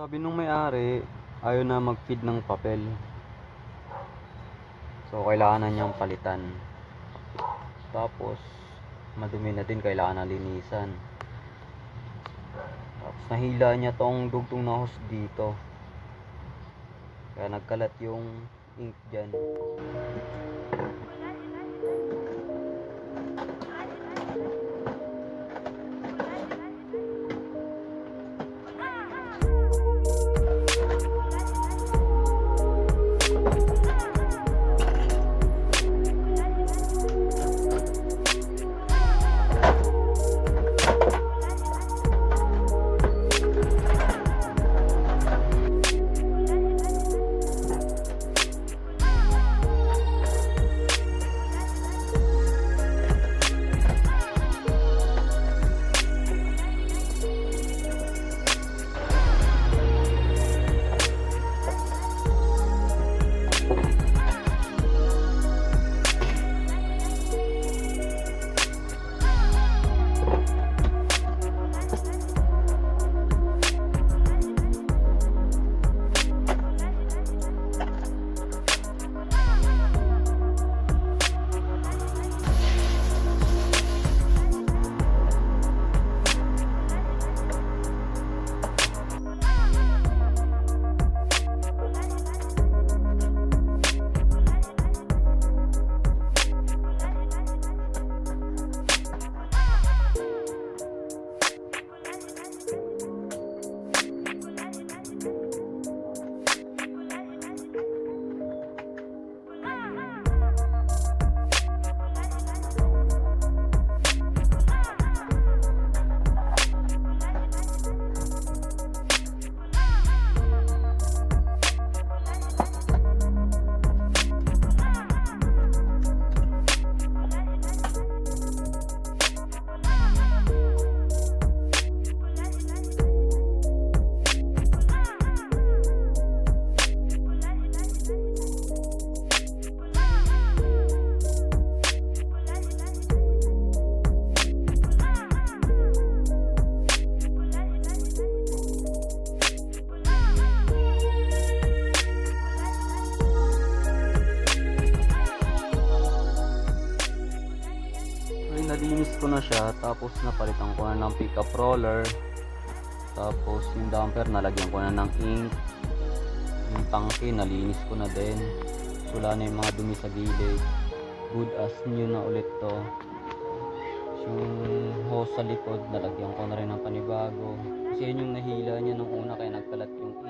Sabi nung may-ari, ayaw na mag-feed ng papel. So, kailangan na niyang palitan. Tapos, madumi na din, kailangan na linisan. Tapos, nahila niya tong dugtong na hose dito. Kaya nagkalat yung ink dyan. Nalinis ko na siya, tapos napalitan ko na ng pickup roller, tapos yung damper nalagyan ko na ng ink, yung tangke nalinis ko na din, wala na yung mga dumi sa gilid, good as new na ulit to. Yung hose sa likod nalagyan ko na rin ng panibago kasi yun yung nahila niya nung una kaya nagkalat yung ink.